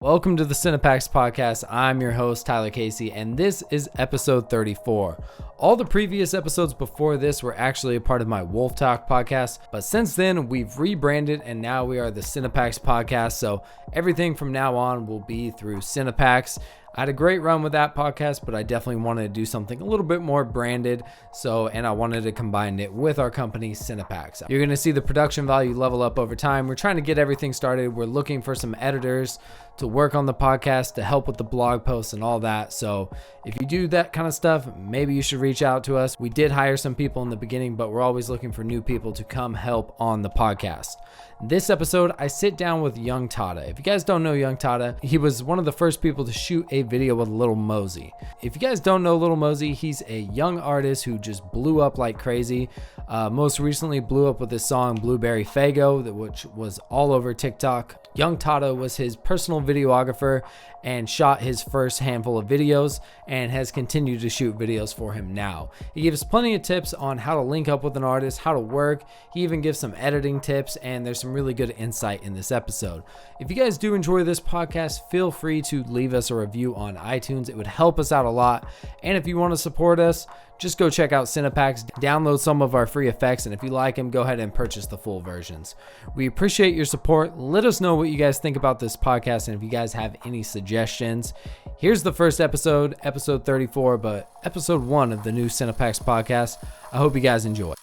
Welcome to the Cinepax podcast. I'm your host, Tyler Casey, and this is episode 34. All the previous episodes before this were actually a part of my Wolf Talk podcast, but since then we've rebranded and now we are the Cinepax podcast. So everything from now on will be through Cinepax. I had a great run with that podcast, but I definitely wanted to do something a little bit more branded. And I wanted to combine it with our company, Cinepax. You're going to see the production value level up over time. We're trying to get everything started. We're looking for some editors to work on the podcast, to help with the blog posts and all that. So if you do that kind of stuff, maybe you should reach out to us. We did hire some people in the beginning, but we're always looking for new people to come help on the podcast. This episode, I sit down with Yungtada. If you guys don't know Yungtada, he was one of the first people to shoot a video with Lil Mosey. If you guys don't know Lil Mosey, he's a young artist who just blew up like crazy. Most recently blew up with his song Blueberry Fago, which was all over TikTok. Yungtada was his personal videographer and shot his first handful of videos and has continued to shoot videos for him now. He gives plenty of tips on how to link up with an artist, how to work. He even gives some editing tips, and there's some really good insight in this episode. If you guys do enjoy this podcast, feel free to leave us a review on iTunes. It would help us out a lot. And if you want to support us, just go check out Cinepax, download some of our free effects, and if you like them, go ahead and purchase the full versions. We appreciate your support. Let us know what you guys think about this podcast, and if you guys have any suggestions. Here's the first episode, episode 34, but episode 1 of the new Cinepax podcast. I hope you guys enjoy.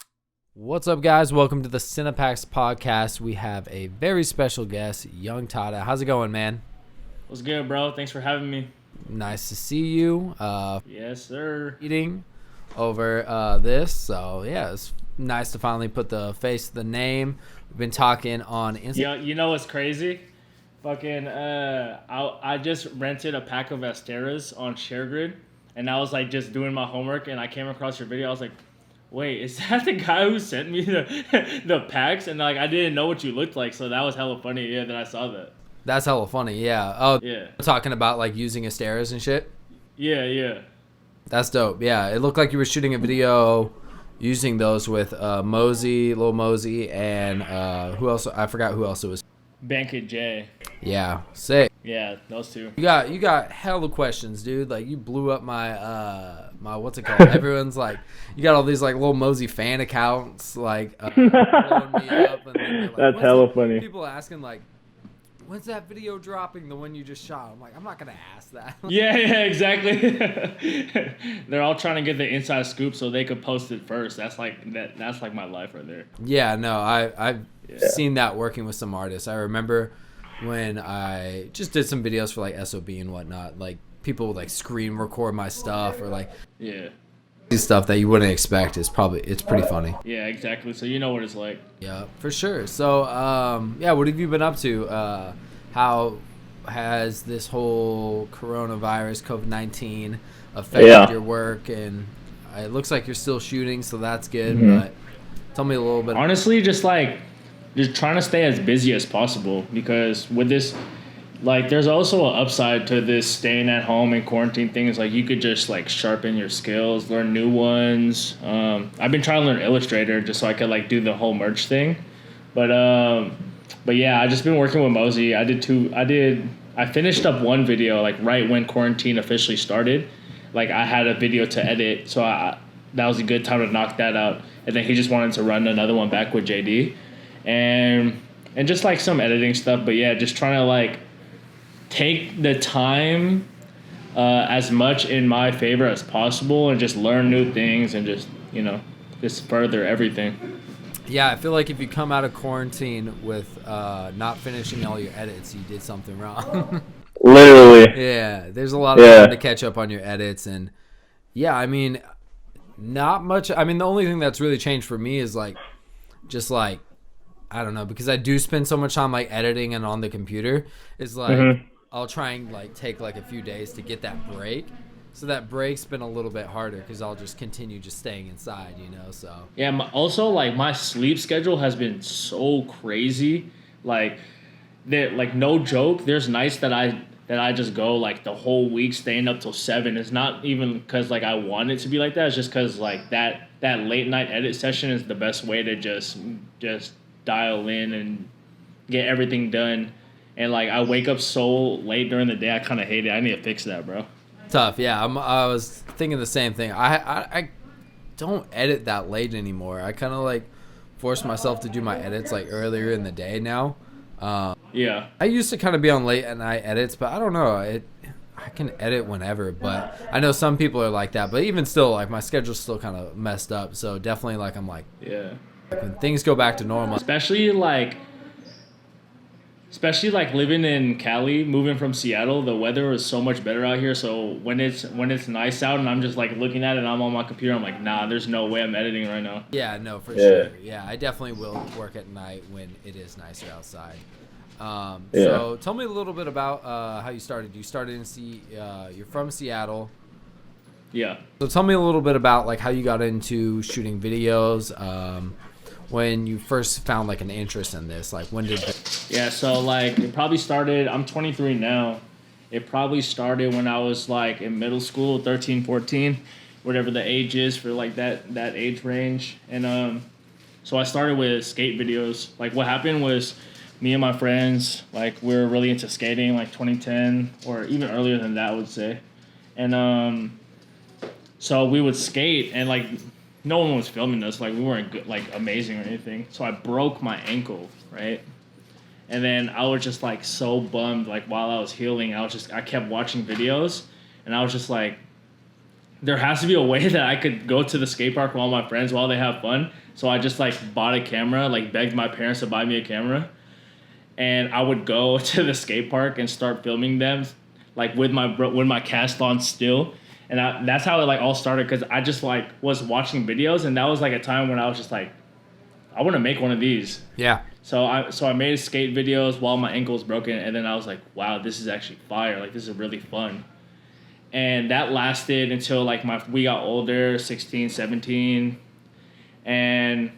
What's up, guys? Welcome to the Cinepax podcast. We have a very special guest, Yungtada. How's it going, man? What's good, bro? Thanks for having me. Nice to see you. Yes, sir. Eating over this, so yeah, it's nice to finally put the face to the name. We've been talking on Instagram. Yeah, you know what's crazy? Fucking I just rented a pack of Asteras on ShareGrid, and I was like just doing my homework, and I came across your video. I was like, wait, is that the guy who sent me the packs? And like I didn't know what you looked like, so that was hella funny. Yeah, that I saw that. That's hella funny. Yeah. Oh yeah. Talking about like using Asteras and shit. Yeah. That's dope. Yeah, it looked like you were shooting a video using those with Mosey, Lil Mosey, and who else? I forgot who else it was. Bankit J. Yeah, sick. Yeah, those two. You got hella questions, dude. Like you blew up my my what's it called? Everyone's like, you got all these like Lil Mosey fan accounts like blowing me up, and then like, that's hella funny. People asking like, when's that video dropping? The one you just shot? I'm like, I'm not gonna ask that. Yeah, exactly. They're all trying to get the inside scoop so they could post it first. That's like my life right there. Yeah, no, I've seen that working with some artists. I remember when I just did some videos for like SOB and whatnot. Like people would like screen record my stuff or like stuff that you wouldn't expect. It's pretty funny. Yeah, exactly. So you know what it's like. Yeah, for sure. So what have you been up to? How has this whole coronavirus, COVID-19 affected your work? And it looks like you're still shooting, so that's good. But tell me a little bit. Honestly, just trying to stay as busy as possible, because with this, like, there's also an upside to this staying at home and quarantine thing. Is like you could just like sharpen your skills, learn new ones. I've been trying to learn Illustrator just so I could like do the whole merch thing. But yeah, I just been working with Mosey. I finished up one video like right when quarantine officially started. Like I had a video to edit, so that was a good time to knock that out. And then he just wanted to run another one back with JD, and just like some editing stuff. But yeah, just trying to like take the time as much in my favor as possible and just learn new things and just further everything. Yeah, I feel like if you come out of quarantine with not finishing all your edits, you did something wrong. Literally. Yeah, there's a lot of time to catch up on your edits. And yeah, I mean, not much. I mean, the only thing that's really changed for me is like, just like, I don't know, because I do spend so much time like editing and on the computer, is like, I'll try and like take like a few days to get that break. So that break's been a little bit harder because I'll just continue just staying inside, so. Yeah, also, like, my sleep schedule has been so crazy. Like, no joke, there's nights that I just go, like, the whole week staying up till 7. It's not even because, like, I want it to be like that. It's just because, like, that late night edit session is the best way to just dial in and get everything done and like I wake up so late during the day. I kind of hate it. I need to fix that, bro. Tough. Yeah, I was thinking the same thing. I don't edit that late anymore. I kind of like force myself to do my edits like earlier in the day now. Yeah. I used to kind of be on late at night edits, but I don't know. I can edit whenever, but I know some people are like that. But even still, like my schedule's still kind of messed up. So definitely, like I'm like, Yeah. when things go back to normal. Especially like living in Cali, moving from Seattle, the weather is so much better out here. So when it's nice out and I'm just like looking at it and I'm on my computer, I'm like, nah, there's no way I'm editing right now. Yeah, no, for sure. Yeah, I definitely will work at night when it is nicer outside. So tell me a little bit about how you started. You started in you're from Seattle. Yeah. So tell me a little bit about like how you got into shooting videos. When you first found like an interest in this, like when did? Yeah, so like it probably started. I'm 23 now. It probably started when I was like in middle school, 13, 14, whatever the age is for like that age range. And so I started with skate videos. Like what happened was, me and my friends, like we were really into skating, like 2010 or even earlier than that, I would say. And so we would skate and like no one was filming us. Like we weren't good, like amazing or anything. So I broke my ankle, right? And then I was just like so bummed. Like while I was healing, I kept watching videos, and I was just like, there has to be a way that I could go to the skate park with all my friends while they have fun. So I just like bought a camera, like begged my parents to buy me a camera, and I would go to the skate park and start filming them, like with my cast on still. And that's how it like all started, because I just like was watching videos, and that was like a time when I was just like, I want to make one of these. Yeah. So I made skate videos while my ankle was broken, and then I was like, wow, this is actually fire. Like this is really fun. And that lasted until like we got older, 16, 17, and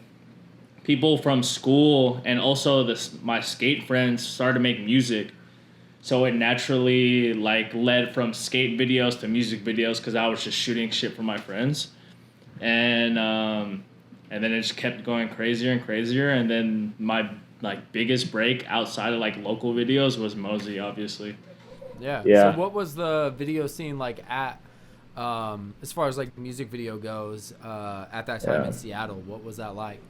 people from school and also my skate friends started to make music. So it naturally like led from skate videos to music videos, because I was just shooting shit for my friends, and then it just kept going crazier and crazier. And then my like biggest break outside of like local videos was Mosey, obviously. Yeah. So what was the video scene like at as far as like music video goes at that time in Seattle? What was that like?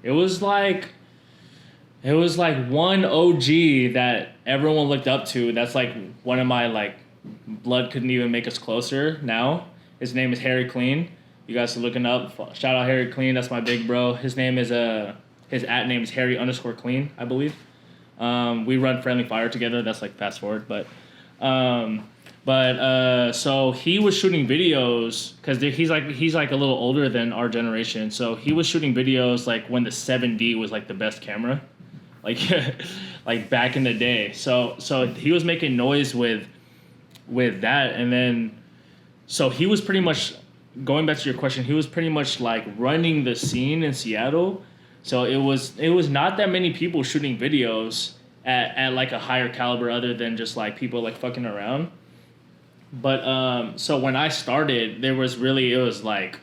It was like one OG that everyone looked up to. That's like one of my like blood couldn't even make us closer now. His name is Harry Clean. You guys are looking up. Shout out Harry Clean. That's my big bro. His name is his @ name is Harry_Clean, I believe. We run Friendly Fire together. That's like fast forward, but so he was shooting videos because he's like a little older than our generation. So he was shooting videos like when the 7D was like the best camera, like like back in the day. So he was making noise with that, and then so he was pretty much, going back to your question, he was pretty much like running the scene in Seattle. So it was not that many people shooting videos at like a higher caliber other than just like people like fucking around. But so when I started, it was like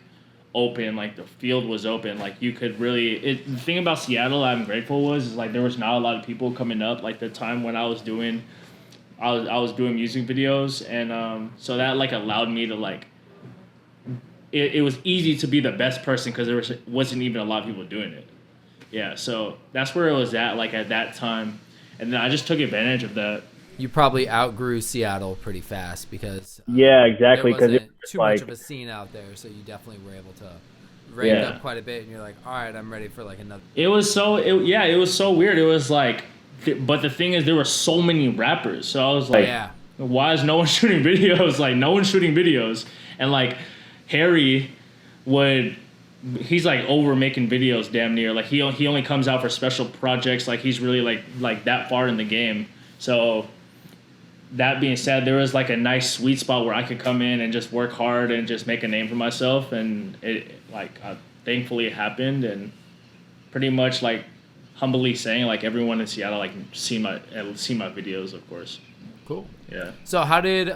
open, like the field was open, like you could really the thing about Seattle I'm grateful is like there was not a lot of people coming up like the time when I was doing music videos, and so that like allowed me to like it was easy to be the best person because there wasn't even a lot of people doing it. Yeah, so that's where it was at, like at that time, and then I just took advantage of that. You probably outgrew Seattle pretty fast because exactly, because there wasn't too much of a scene out there, so you definitely were able to rank up quite a bit, and you're like, all right, I'm ready for like another. It was so weird. It was like, but the thing is, there were so many rappers, so I was like, why is no one shooting videos? Like no one's shooting videos, and like Harry he's like over making videos damn near. Like he only comes out for special projects. Like he's really like that far in the game. So that being said, there was like a nice sweet spot where I could come in and just work hard and just make a name for myself. And it like thankfully it happened, and pretty much like humbly saying like everyone in Seattle like seen my videos, of course. Cool. Yeah. So how did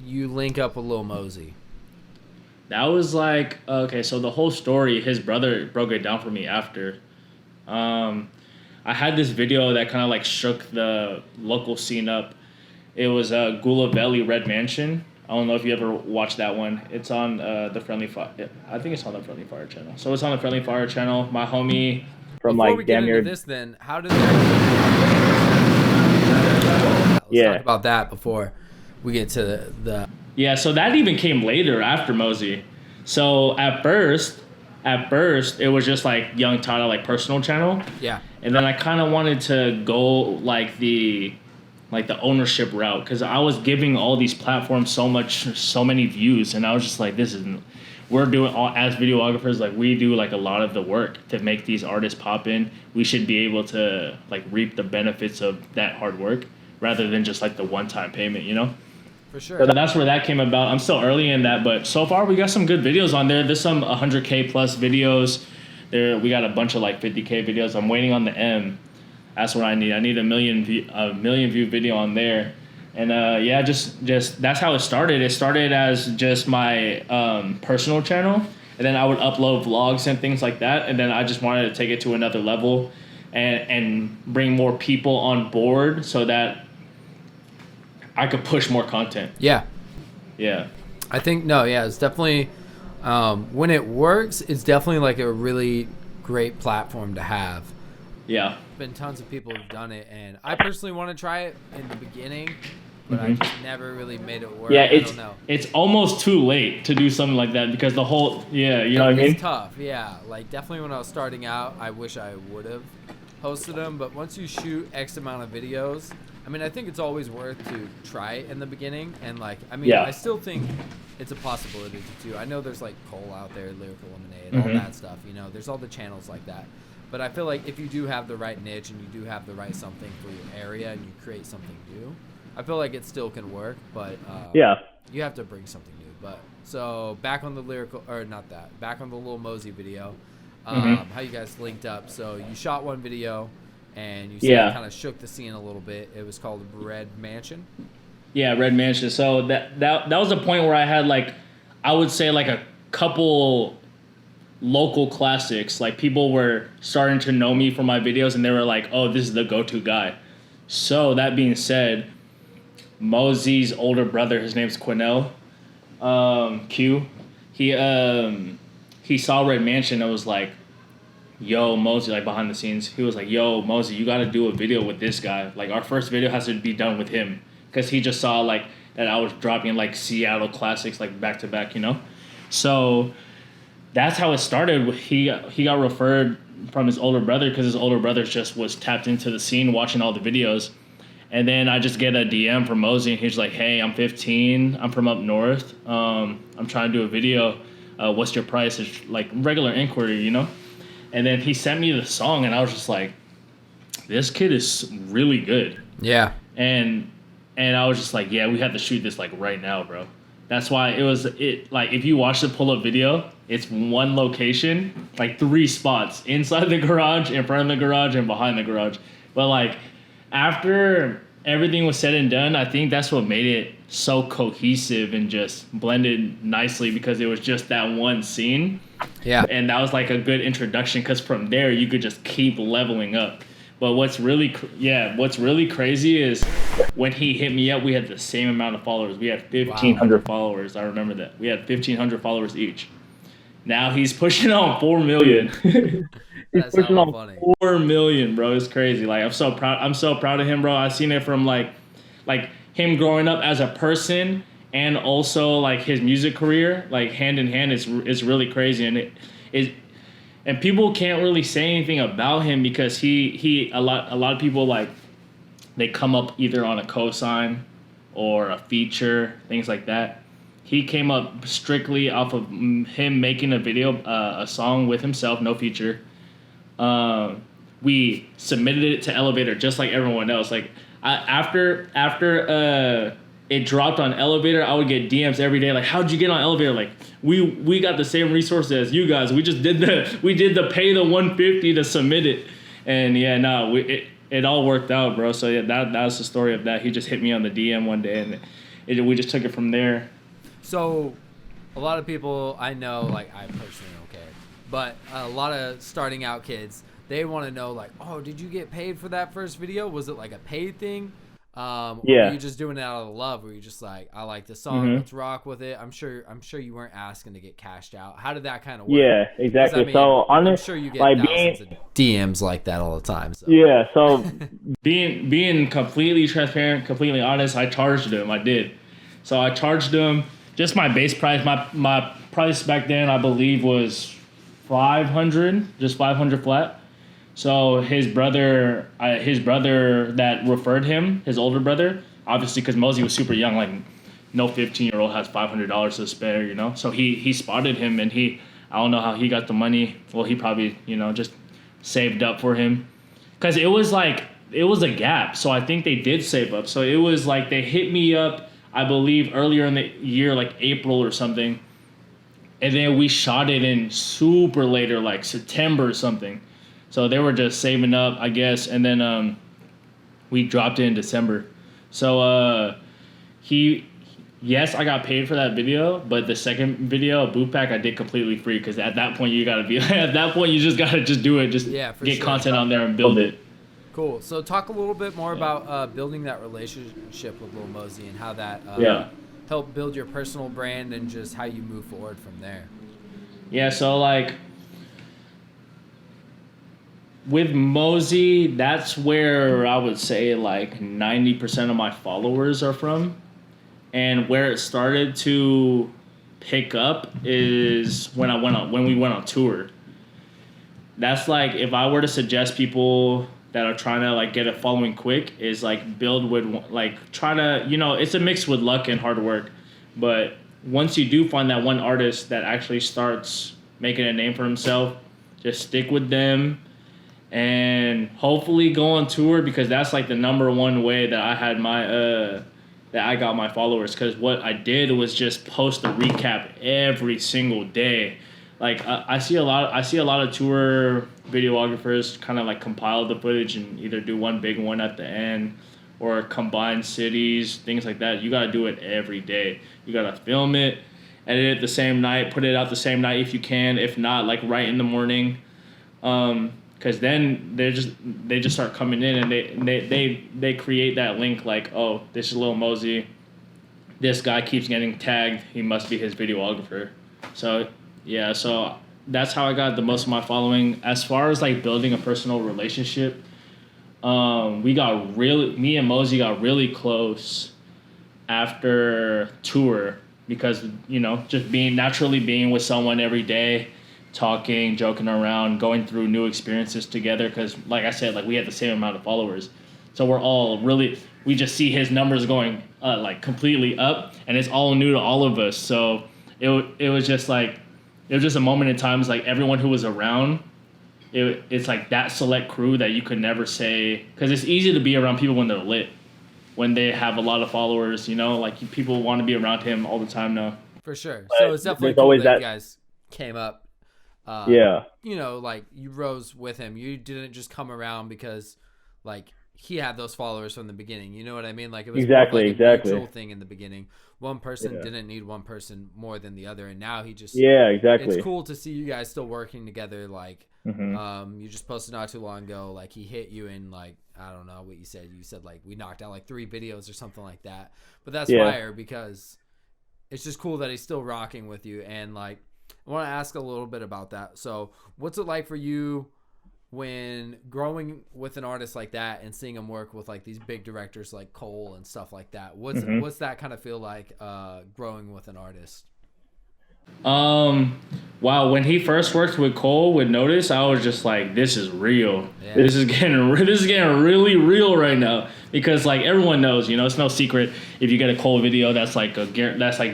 you link up with Lil Mosey? That was like, okay, so the whole story, his brother broke it down for me after. I I had this video that kind of like shook the local scene up. It was Gula Valley Red Mansion. I don't know if you ever watched that one. It's on the Friendly Fire. I think it's on the Friendly Fire channel. So it's on the Friendly Fire channel. My homie from Before like we get damn into near. this, then how did that? Let's talk about that before we get to the. Yeah, so that even came later after Mosey. So at first, it was just like Yungtada, like personal channel. Yeah. And then I kind of wanted to go like the ownership route, because I was giving all these platforms so many views, and I was just like, this isn't. We're doing all as videographers, like we do like a lot of the work to make these artists pop in. We should be able to like reap the benefits of that hard work rather than just like the one-time payment, you know? For sure. So that's where that came about. I'm still early in that, but so far we got some good videos on there. There's some 100K plus videos. We got a bunch of like 50K videos. I'm waiting on the M. That's what I need. I need a million view video on there. And yeah, just that's how it started. It started as just my personal channel, and then I would upload vlogs and things like that. And then I just wanted to take it to another level and bring more people on board so that I could push more content. Yeah. Yeah. I think it's definitely when it works, it's definitely like a really great platform to have. Yeah. Been tons of people who've done it, and I personally want to try it in the beginning, but I just never really made it work. Yeah, I don't know. It's almost too late to do something like that, because the whole you know what I mean? It's tough. Yeah, like definitely when I was starting out, I wish I would have hosted them, but once you shoot X amount of videos, I mean, I think it's always worth to try it in the beginning, and like, I mean, I still think it's a possibility to do. I know there's like Cole out there, Lyrical Lemonade, all that stuff, you know, there's all the channels like that. But I feel like if you do have the right niche and you do have the right something for your area and you create something new, I feel like it still can work, but you have to bring something new. But so back on the back on the Lil Mosey video, how you guys linked up. So you shot one video and you said it kind of shook the scene a little bit. It was called Red Mansion. Yeah, Red Mansion. So that was a point where I had like, I would say like a couple local classics. Like people were starting to know me from my videos, and they were like, oh, this is the go-to guy. So that being said, Mosey's older brother, his name's Quinnell, Q, he saw Red Mansion and was like, yo, Mosey, like behind the scenes, he was like, yo, Mosey, you got to do a video with this guy. Like our first video has to be done with him, because he just saw like that I was dropping like Seattle classics like back to back, you know? So that's how it started. He got referred from his older brother, because his older brother just was tapped into the scene watching all the videos. And then I just get a DM from Mosey, and he's like, hey, I'm 15. I'm from up north. I'm trying to do a video. What's your price? It's like regular inquiry, you know? And then he sent me the song, and I was just like, this kid is really good. Yeah. And I was just like, yeah, we have to shoot this like right now, bro. That's why like if you watch the pull-up video, it's one location, like 3 spots inside the garage, in front of the garage, and behind the garage. But like after everything was said and done, I think that's what made it so cohesive and just blended nicely, because it was just that one scene. Yeah. And that was like a good introduction, because from there you could just keep leveling up. But what's really crazy is when he hit me up, we had the same amount of followers. We had 1,500 followers. I remember that. We had 1,500 followers each. Now he's pushing on 4 million. He's pushing on funny. 4 million, bro. It's crazy. Like I'm so proud of him, bro. I've seen it from like him growing up as a person, and also like his music career, like hand in hand. It's really crazy, and and people can't really say anything about him, because a lot of people, like, they come up either on a cosign or a feature, things like that. He came up strictly off of him making a video, a song with himself, no feature. We submitted it to Elevator just like everyone else. Like after it dropped on Elevator, I would get DMs every day like, how'd you get on Elevator? Like, we got the same resources as you guys. We just did the pay the $150 to submit it. And yeah, no, it all worked out, bro. So yeah, that was the story of that. He just hit me on the DM one day, and we just took it from there. So a lot of people I know, like, I personally don't care, but a lot of starting out kids, they want to know like, oh, did you get paid for that first video? Was it like a paid thing? Or were you just doing it out of love? Were you just like, I like this song, let's rock with it? I'm sure you weren't asking to get cashed out. How did that kind of work? Yeah, exactly. I mean, so I'm sure you get like thousands of DMs like that all the time. So. Yeah, so being completely transparent, completely honest, I charged him. I did. So I charged him just my base price. My price back then, I believe, was 500, just 500 flat. So his brother that referred him, his older brother, obviously because Mosey was super young, like no 15-year-old has $500 to spare, you know. So he spotted him, and I don't know how he got the money. Well, he probably, you know, just saved up for him, because it was a gap. So I think they did save up. So it was like they hit me up, I believe, earlier in the year, like April or something, and then we shot it in super later, like September or something. So they were just saving up, I guess, and then we dropped it in December. So yes, I got paid for that video, but the second video, Boot Pack, I did completely free, because at that point you just gotta do it, get content on there and build it. Cool. So talk a little bit more about building that relationship with Lil Mosey and how that helped build your personal brand and just how you move forward from there. Yeah, so like with Mosey, that's where I would say like 90% of my followers are from. And where it started to pick up is when we went on tour. That's like, if I were to suggest people that are trying to like get a following quick, is like build with, like try to, you know, it's a mix with luck and hard work. But once you do find that one artist that actually starts making a name for himself, just stick with them and hopefully go on tour, because that's like the number one way that I had my that I got my followers. Because what I did was just post a recap every single day. Like I see a lot of tour videographers kind of like compile the footage and either do one big one at the end or combine cities, things like that. You gotta do it every day. You gotta film it, edit it the same night, put it out the same night if you can. If not, like right in the morning. Because then they just start coming in, and they create that link like, oh, this is Lil Mosey. This guy keeps getting tagged. He must be his videographer. So yeah, so that's how I got the most of my following. As far as like building a personal relationship, me and Mosey got really close after tour, because, you know, just being with someone every day, talking, joking around, going through new experiences together. Because like I said, like we had the same amount of followers, so we just see his numbers going like completely up, and it's all new to all of us. So it was just a moment in time. It's like everyone who was around, it's like that select crew that you could never say, because it's easy to be around people when they're lit, when they have a lot of followers, you know, like people want to be around him all the time now. For sure. So it's definitely cool that you guys came up. You know, like you rose with him. You didn't just come around because like he had those followers from the beginning. You know what I mean? Like it was exactly a mutual thing in the beginning. One person didn't need one person more than the other, and now he just It's cool to see you guys still working together. Like you just posted not too long ago. Like he hit you in like, I don't know what you said. You said like we knocked out like 3 videos or something like that. But that's fire, because it's just cool that he's still rocking with you. And like I want to ask a little bit about that. So what's it like for you when growing with an artist like that and seeing him work with like these big directors like Cole and stuff like that? What's that kind of feel like growing with an artist? Wow, when he first worked with Cole with Notice, I was just like, this is real. Yeah. This is getting really real right now, because like everyone knows, you know, it's no secret if you get a Cole video, that's like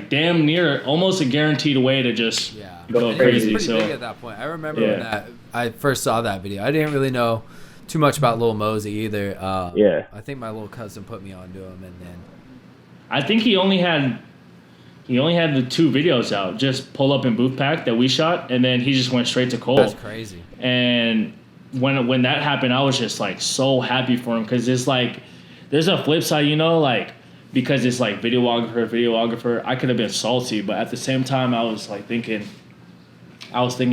damn near almost a guaranteed way to just go crazy. It was pretty big at that point. I remember when I first saw that video. I didn't really know too much about Lil Mosey either. I think my little cousin put me onto him, and then I think he only had the 2 videos out, just Pull Up and Booth Pack, that we shot, and then he just went straight to Cole. That's crazy. And when that happened, I was just like so happy for him, because it's like there's a flip side, you know, like because it's like videographer, I could have been salty, but at the same time I was thinking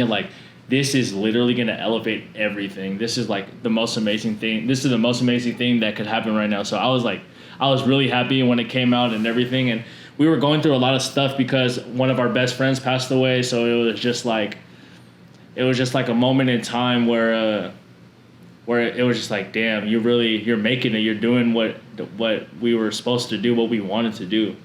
like this is literally going to elevate everything. This is like the most amazing thing. This is the most amazing thing that could happen right now. So I was really happy when it came out and everything. And we were going through a lot of stuff because one of our best friends passed away. So it was just like a moment in time where it was just like, damn, you're making it. You're doing what we were supposed to do, what we wanted to do.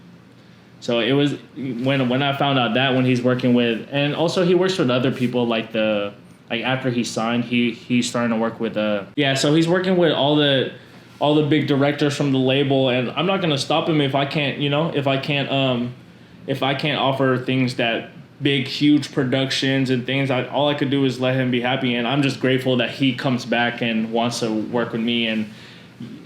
So it was when I found out that when he's working with, and also he works with other people like after he signed, he's starting to work with so he's working with all the big directors from the label, and I'm not gonna stop him if I can't offer things that big huge productions and things. All I could do is let him be happy, and I'm just grateful that he comes back and wants to work with me. And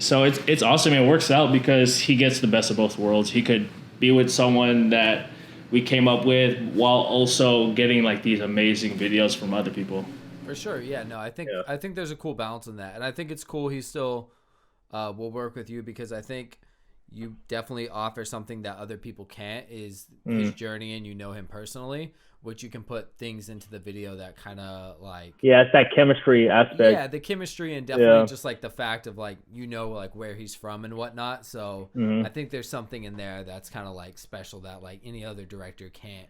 so it's awesome. It works out because he gets the best of both worlds. He could be with someone that we came up with while also getting like these amazing videos from other people. For sure. Yeah, no, I think there's a cool balance in that. And I think it's cool he still will work with you, because I think you definitely offer something that other people can't, is his journey, and you know him personally, which you can put things into the video that kind of like... Yeah, it's that chemistry aspect. Yeah, the chemistry, and definitely just like the fact of like, like where he's from and whatnot. So I think there's something in there that's kind of like special that like any other director can't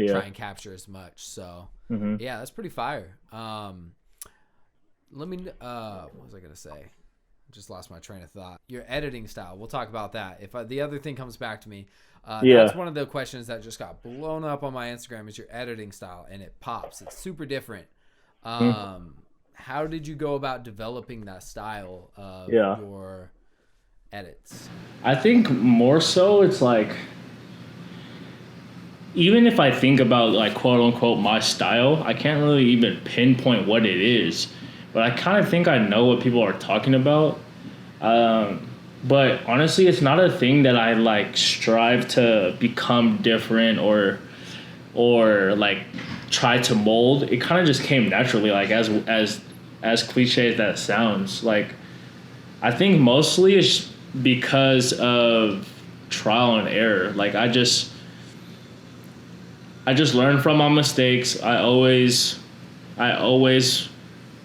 try and capture as much. So yeah, that's pretty fire. What was I going to say? Just lost my train of thought. Your editing style, we'll talk about that. If the other thing comes back to me, that's one of the questions that just got blown up on my Instagram, is your editing style, and it pops. It's super different. How did you go about developing that style of your edits? I think more so it's like, even if I think about like quote unquote my style, I can't really even pinpoint what it is, but I kind of think I know what people are talking about. But honestly, it's not a thing that I like strive to become different or like try to mold. It kind of just came naturally, like as cliche as that sounds. Like, I think mostly it's because of trial and error. Like I just learned from my mistakes. I always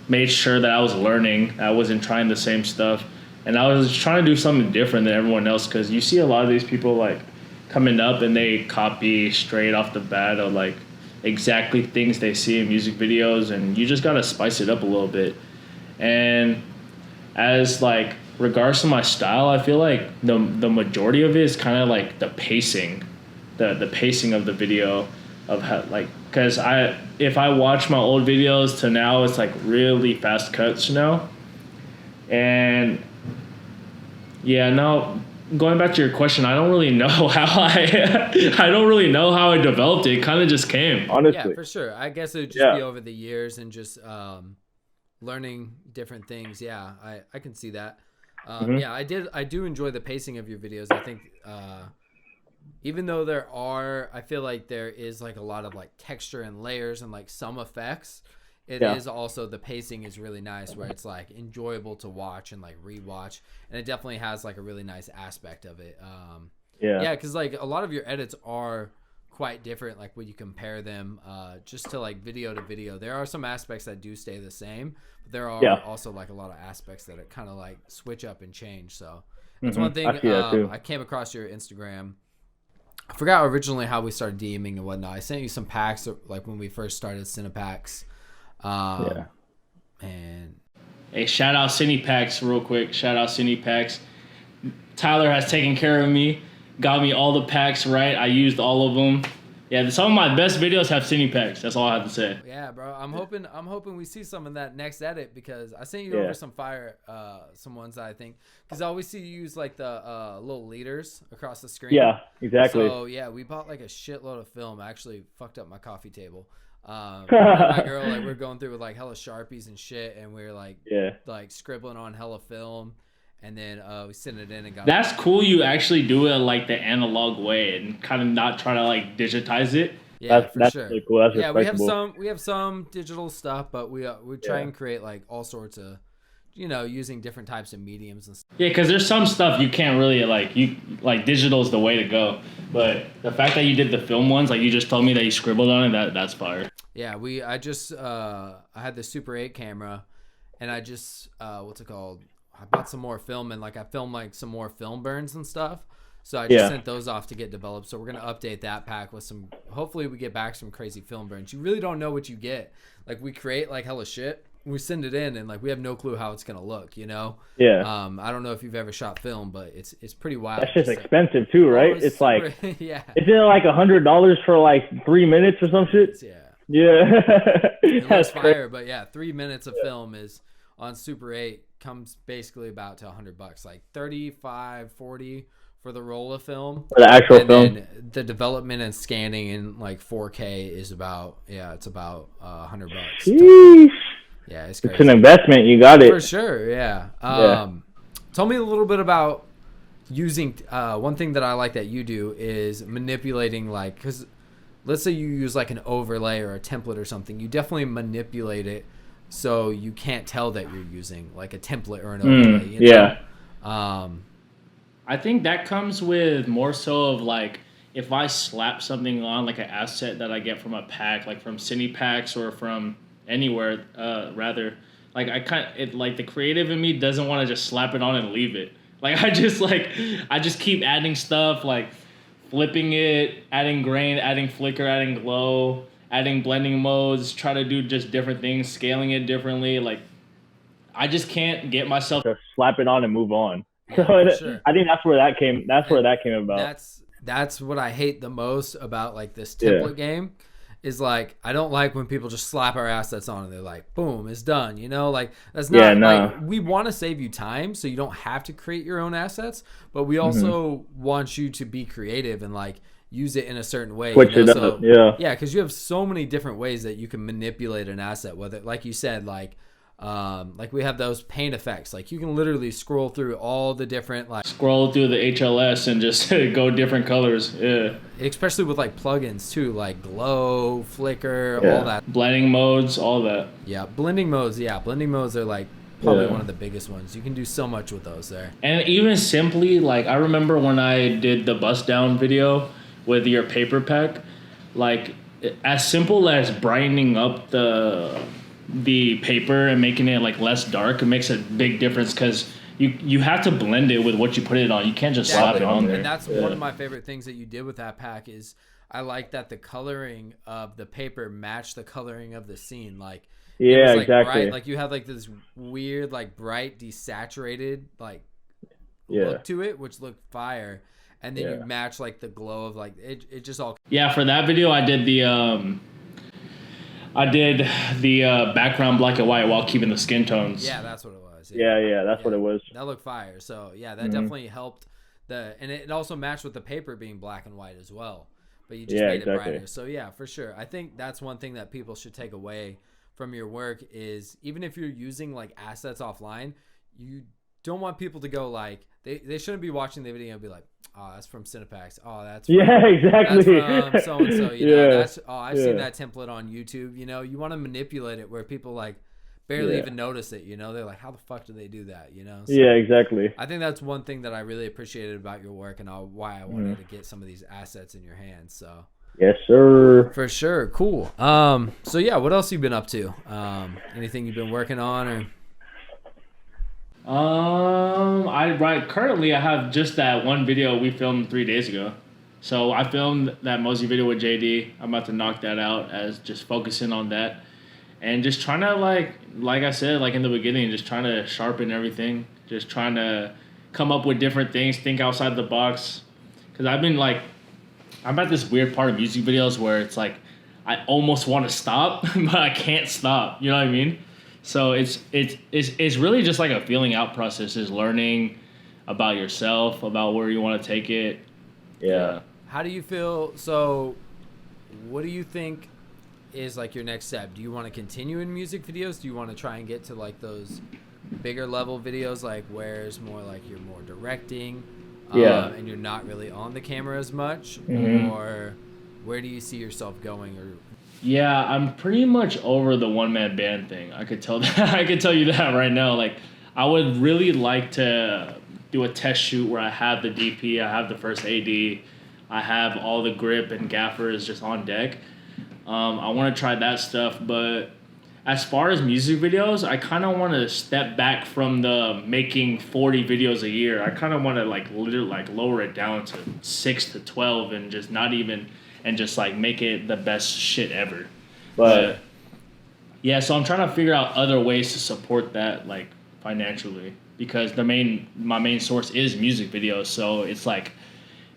made sure that I was learning. I wasn't trying the same stuff. And I was trying to do something different than everyone else, because you see a lot of these people like coming up and they copy straight off the bat of like exactly things they see in music videos, and you just got to spice it up a little bit. And as like regards to my style, I feel like the majority of it is kind of like the pacing, the pacing of the video, of how, like, because if I watch my old videos to now, it's like really fast cuts now. And yeah, no, going back to your question, I don't really know how I developed it. It kind of just came. Honestly. Yeah, for sure. I guess it would just be over the years and just learning different things. Yeah, I can see that. Yeah, I do enjoy the pacing of your videos. I think even though I feel like there is like a lot of like texture and layers and like some effects, it is also, the pacing is really nice, where it's like enjoyable to watch and like rewatch, and it definitely has like a really nice aspect of it. Yeah, because like a lot of your edits are quite different, like when you compare them just to like video to video. There are some aspects that do stay the same, but there are also like a lot of aspects that it kind of like switch up and change. So that's one thing. I came across your Instagram. I forgot originally how we started DMing and whatnot. I sent you some packs like when we first started Cinepacks. And hey, shout out Cinepacks real quick. Shout out Cinepacks. Tyler has taken care of me, got me all the packs right. I used all of them. Yeah, some of my best videos have Cinepacks. That's all I have to say. Yeah, bro. I'm hoping we see some in that next edit, because I sent you over some fire, some ones that I think, because I always see you use like the little leaders across the screen. Yeah, exactly. So yeah, we bought like a shitload of film. I actually fucked up my coffee table. My girl, like, we're going through with like hella Sharpies and shit, and we're like scribbling on hella film, and then we sent it in and got That's cool. You actually do it like the analog way and kind of not try to like digitize it. Yeah, that's sure. really cool. That's we have some digital stuff, but we try and create like all sorts of, using different types of mediums and stuff. Yeah, because there's some stuff you can't really like digital is the way to go. But the fact that you did the film ones, like you just told me that you scribbled on it, that's fire. Yeah, I had the Super 8 camera, and I just what's it called? I bought some more film, and like I filmed like some more film burns and stuff. So I just sent those off to get developed. So we're gonna update that pack with some. Hopefully, we get back some crazy film burns. You really don't know what you get. Like we create like hella shit. We send it in, and like we have no clue how it's gonna look. You know? Yeah. I don't know if you've ever shot film, but it's pretty wild. That's just expensive too, right? Oh, it's like, yeah. isn't it like $100 for like 3 minutes or some shit? Yeah. Yeah. It That's looks crazy. fire, but yeah, 3 minutes of film is on Super 8 comes basically about to $100, like 35, 40 for the roll of film. For the actual And film. then the development and scanning in like 4K is about it's about $100. Sheesh. Yeah, it's It's crazy. an investment. You got it. For sure, yeah. Tell me a little bit about using one thing that I like that you do is manipulating, like, because let's say you use like an overlay or a template or something, you definitely manipulate it so you can't tell that you're using like a template or an overlay. You know? Yeah. I think that comes with more so of like if I slap something on like an asset that I get from a pack, like from Cine Packs or from anywhere, rather, like like the creative in me doesn't want to just slap it on and leave it. Like I just keep adding stuff, like flipping it, adding grain, adding flicker, adding glow, adding blending modes, try to do just different things, scaling it differently. Like I just can't get myself. Just slap it on and move on. Yeah, So for sure. I think that's where that came. That's where that came about. That's what I hate the most about like this template game is like I don't like when people just slap our assets on and they're like boom, it's done, you know? Like that's not like we want to save you time so you don't have to create your own assets, but we also want you to be creative and like use it in a certain way. Switch you know? it up. Yeah, because you have so many different ways that you can manipulate an asset, whether like you said, like we have those paint effects, like you can literally scroll through all the different like Scroll through the HLS and just go different colors. Yeah. Especially with like plugins too, like glow, flicker, all that. Blending modes, all that. Yeah, blending modes. Yeah, blending modes are like probably one of the biggest ones. You can do so much with those there. And even simply, like I remember when I did the bust down video with your paper pack, like as simple as brightening up the paper and making it like less dark, it makes a big difference because you have to blend it with what you put it on. You can't just slap it on there. And that's one of my favorite things that you did with that pack is I like that the coloring of the paper matched the coloring of the scene. Like it was, like, exactly. bright, like you had like this weird like bright desaturated like look to it, which looked fire. And then you match like the glow of like it just all. Yeah, for that video I did the background black and white while keeping the skin tones. Yeah, that's what it was. Yeah, that's what it was. That looked fire. So yeah, that definitely helped and it also matched with the paper being black and white as well. But you just made it brighter. So yeah, for sure. I think that's one thing that people should take away from your work is even if you're using like assets offline, you don't want people to go like they shouldn't be watching the video and be like, oh, that's from Cinepax. Oh, that's from, exactly. That's from so and so. You know, that's I've seen that template on YouTube. You know, you want to manipulate it where people like barely even notice it. You know, they're like, how the fuck do they do that? You know. So exactly. I think that's one thing that I really appreciated about your work and why I wanted to get some of these assets in your hands. So. Yes, sir. For sure. Cool. So yeah, what else you been up to? Anything you've been working on or? Currently I have just that one video we filmed 3 days ago. So I filmed that Mosey video with JD. I'm about to knock that out as just focusing on that. And just trying to like I said, like in the beginning, just trying to sharpen everything. Just trying to come up with different things, think outside the box. Cause I'm at this weird part of music videos where it's like, I almost want to stop, but I can't stop. You know what I mean? So it's really just like a feeling out process, is learning about yourself, about where you want to take it. Yeah. How do you feel? So what do you think is like your next step? Do you want to continue in music videos? Do you want to try and get to like those bigger level videos, like where it's more like you're more directing and you're not really on the camera as much? Or where do you see yourself going? Or yeah, I'm pretty much over the one-man band thing. I could tell that. I could tell you that right now. Like, I would really like to do a test shoot where I have the DP, I have the first AD, I have all the grip and gaffers just on deck. I want to try that stuff, but as far as music videos, I kind of want to step back from the making 40 videos a year. I kind of want to like literally like lower it down to 6 to 12 and just not even and just like make it the best shit ever. But yeah, so I'm trying to figure out other ways to support that like financially because my main source is music videos. So it's like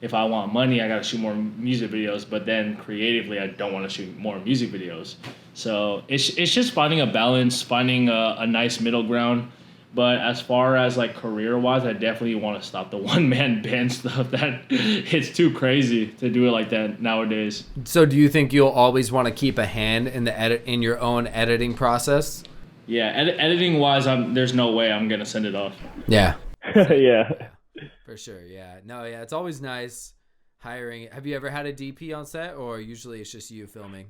if I want money, I gotta shoot more music videos. But then creatively, I don't want to shoot more music videos. So it's just finding a balance, finding a nice middle ground. But as far as like career wise, I definitely want to stop the one man band stuff. That it's too crazy to do it like that nowadays. So do you think you'll always want to keep a hand in the in your own editing process? Yeah, editing wise, there's no way I'm gonna send it off. Yeah. Yeah. For sure. Yeah. No. Yeah. It's always nice hiring. Have you ever had a DP on set, or usually it's just you filming?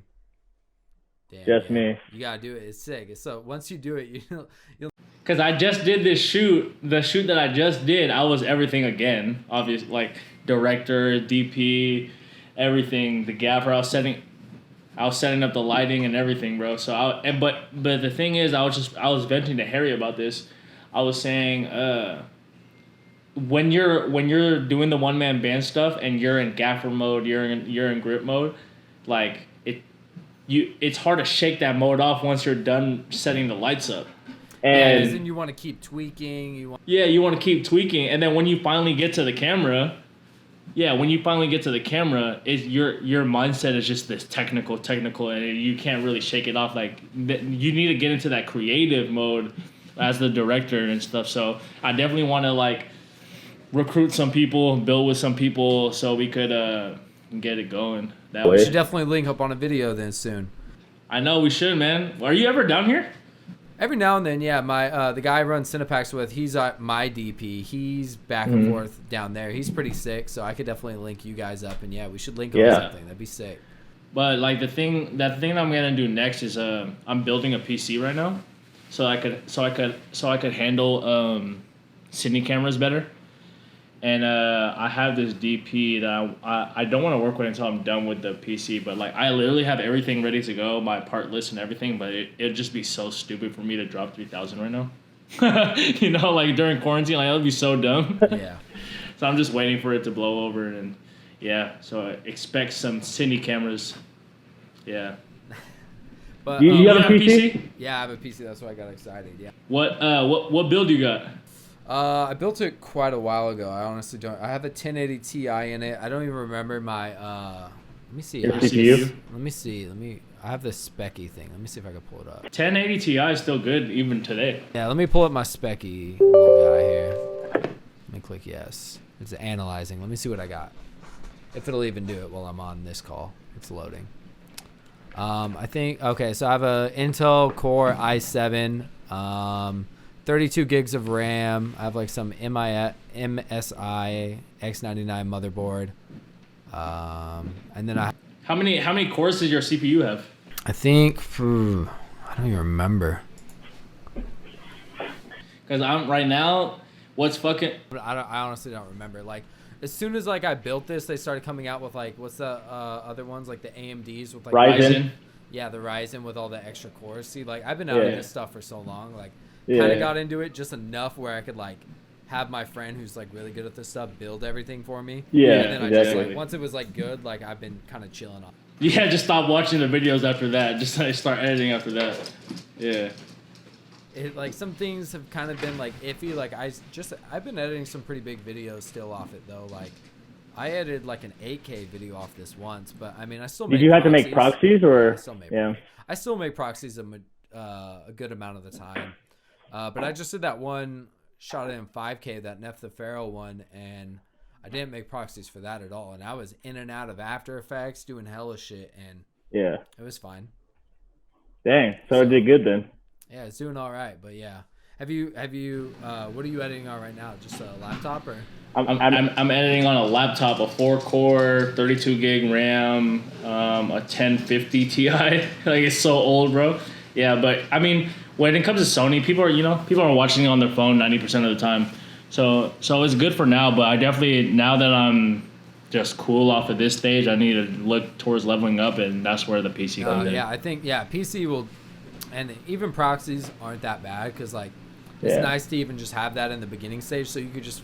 Damn, Just me. You gotta do it. It's sick. So once you do it, you'll. Because I just did this shoot. The shoot that I just did, I was everything again. Obviously, like director, DP, everything. The gaffer, I was setting up the lighting and everything, bro. So but the thing is, I was venting to Harry about this. I was saying, when you're doing the one man band stuff and you're in gaffer mode, you're in grip mode, like it's hard to shake that mode off once you're done setting the lights up. And then you want to keep tweaking. You want to keep tweaking, and then when you finally get to the camera, your mindset is just this technical, and you can't really shake it off. Like you need to get into that creative mode as the director and stuff. So I definitely want to like recruit some people, build with some people, so we could get it going. We should definitely link up on a video then soon. I know we should, man. Are you ever down here? Every now and then, yeah. My the guy I run Cinepax with, he's my DP. He's back and forth down there. He's pretty sick, so I could definitely link you guys up. And yeah, we should link up on something. That'd be sick. But like the thing that I'm gonna do next is I'm building a PC right now, so I could handle cine cameras better. And I have this DP that I don't want to work with until I'm done with the PC. But like I literally have everything ready to go, my part list and everything. But it'd just be so stupid for me to drop $3,000 right now. You know, like during quarantine, like that would be so dumb. Yeah. So I'm just waiting for it to blow over, and yeah. So I expect some cine cameras. Yeah. But you have a PC? Yeah, I have a PC. That's why I got excited. Yeah. What build you got? I built it quite a while ago. I honestly don't. I have a 1080 Ti in it. I don't even remember my. Let me see. Your CPU? Let me see. I have this specky thing. Let me see if I can pull it up. 1080 Ti is still good even today. Yeah, let me pull up my specky little guy here. Let me click yes. It's analyzing. Let me see what I got. If it'll even do it while I'm on this call. It's loading. I think okay. So I have a Intel Core i7. 32 gigs of RAM. I have like some MSI X99 motherboard. And then How many cores does your CPU have? I think I don't even remember. Because I'm right now. What's fucking? I honestly don't remember. Like as soon as like I built this, they started coming out with like what's the other ones like the AMDs with like Ryzen. Yeah, the Ryzen with all the extra cores. See, like I've been out of this stuff for so long. Like Yeah. kind of got into it just enough where I could like have my friend who's like really good at this stuff build everything for me. Yeah, And then I just like once it was like good, like I've been kind of chilling on. Yeah, just stop watching the videos after that. Just start editing after that. Yeah. It like some things have kind of been like iffy. Like I've been editing some pretty big videos still off it though. Like I edited like an 8K video off this once, but I mean I still. Did you have to make proxies or? I still make proxies a good amount of the time. But I just did that one, shot it in 5K, that Neff the Pharaoh one, and I didn't make proxies for that at all. And I was in and out of After Effects doing hella shit, and yeah, it was fine. Dang, so it did good then. Yeah, it's doing all right. But yeah, have you? What are you editing on right now? Just a laptop or? I'm editing on a laptop, a 4-core, 32 gig RAM, a 1050 Ti. Like it's so old, bro. Yeah, but I mean. When it comes to Sony, people are watching it on their phone 90% of the time. So it's good for now, but I definitely, now that I'm just cool off of this stage. I need to look towards leveling up, and that's where the PC comes in. Yeah, I think PC will, and even proxies aren't that bad because like it's nice to even just have that in the beginning stage, so you could just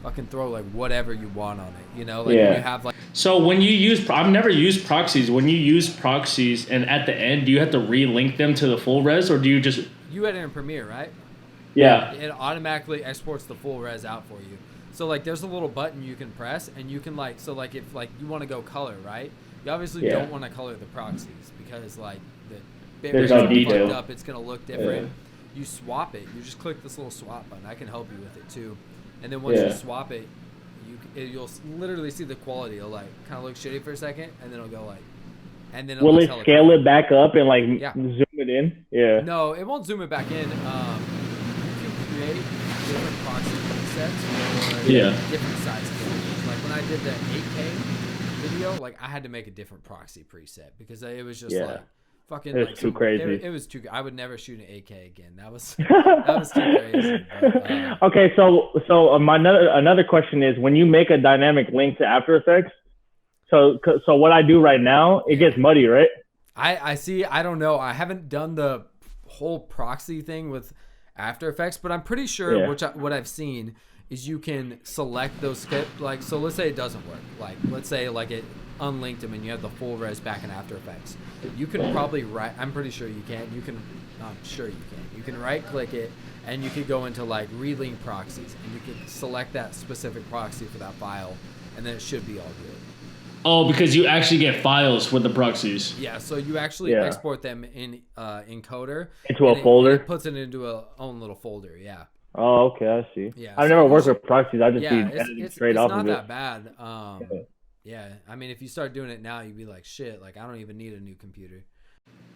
fucking throw like whatever you want on it, you know? Like when you have like. So when you use, I've never used proxies. When you use proxies, and at the end, do you have to relink them to the full res, or do you just? You had it in Premiere, right? Yeah. It automatically exports the full res out for you. So like there's a little button you can press, and you can like, so like if like you want to go color, right? You obviously don't want to color the proxies because like the bit rate's fucked up, it's gonna look different. You swap it. You just click this little swap button. I can help you with it too. And then once you swap it, you'll literally see the quality. It'll like kind of look shitty for a second, and then it'll go like, and then will it scale it back up and like zoom it in? Yeah. No, it won't zoom it back in. You can create different proxy presets or different size cameras. Like when I did the 8K video, like I had to make a different proxy preset because it was just like fucking it was too crazy. It was too. I would never shoot an 8K again. That was too crazy. But, okay, so my another question is, when you make a dynamic link to After Effects, so what I do right now, it gets muddy, right? I see. I don't know. I haven't done the whole proxy thing with After Effects, but I'm pretty sure what I've seen is you can select those scripts. Like, so let's say it doesn't work. Like, let's say like it unlinked them and you have the full res back in After Effects. You can probably I'm pretty sure you can. I'm sure you can. You can right click it and you could go into like relink proxies and you can select that specific proxy for that file, and then it should be all good. Oh, because you actually get files with the proxies. Yeah, so you actually export them in encoder into a folder. It puts it into a own little folder. Yeah. Oh, okay, I see. Yeah, I've never worked with proxies. I just see editing straight off of it. It's not that bad. Yeah, I mean, if you start doing it now, you'd be like, shit, like I don't even need a new computer.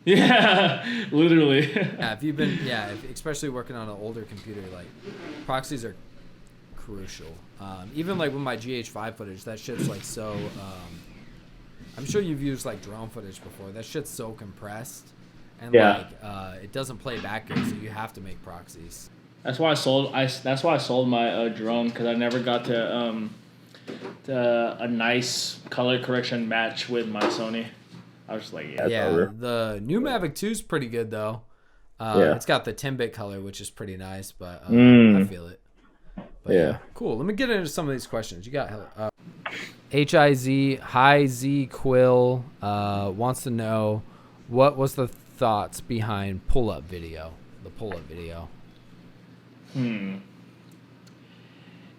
Yeah, literally. Yeah, if you've been, especially working on an older computer, like proxies are crucial. Even like with my GH5 footage, that shit's like so. I'm sure you've used like drone footage before. That shit's so compressed, and like it doesn't play back good, so you have to make proxies. That's why I sold my drone, because I never got to a nice color correction match with my Sony. I was just like, the new Mavic 2 is pretty good though. It's got the 10-bit color, which is pretty nice, but I feel it. But cool. Let me get into some of these questions. You got Hi Z Quill wants to know, what was the thoughts behind the pull-up video?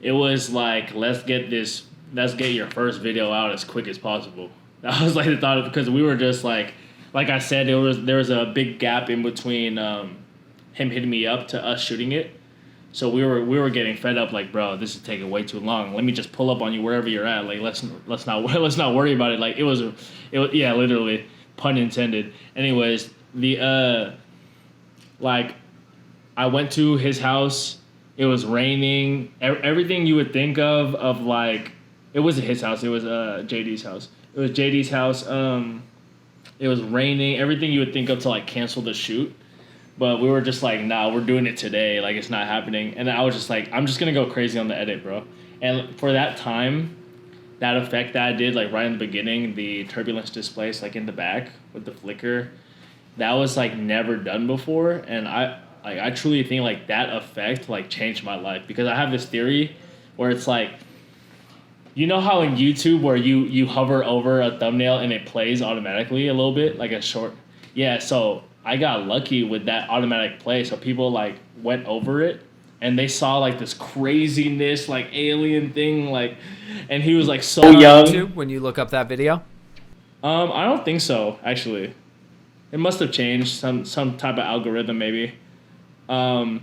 It was like, let's get your first video out as quick as possible. That was like the thought, because we were just like I said, there was a big gap in between him hitting me up to us shooting it. So we were getting fed up, like, bro, this is taking way too long. Let me just pull up on you wherever you're at. Like, let's not worry about it. Like, it was literally, pun intended. Anyways, I went to his house. It was raining. Everything you would think of like, it wasn't his house. It was JD's house. It was JD's house. It was raining. Everything you would think of to like cancel the shoot. But we were just like, nah, we're doing it today. Like, it's not happening. And I was just like, I'm just going to go crazy on the edit, bro. And for that time, that effect that I did, like, right in the beginning, the turbulence displace, like, in the back with the flicker, that was, like, never done before. And I truly think, like, that effect, like, changed my life. Because I have this theory where it's like, you know how in YouTube where you hover over a thumbnail and it plays automatically a little bit, like a short? Yeah, so I got lucky with that automatic play, so people like went over it and they saw like this craziness, like alien thing, like, and he was like so young. YouTube, when you look up that video, I don't think so. Actually, it must have changed some type of algorithm maybe. But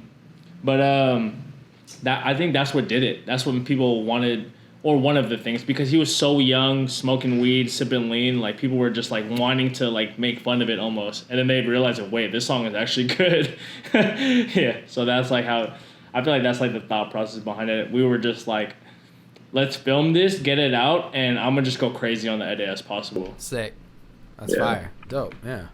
that, I think that's what did it. That's what people wanted. Or one of the things, because he was so young, smoking weed, sipping lean, like people were just like wanting to like make fun of it almost, and then they realized that, wait, this song is actually good. Yeah, so that's like how I feel like that's like the thought process behind it. We were just like, let's film this, get it out, and I'm gonna just go crazy on the edit as possible. Sick, that's fire, dope, yeah,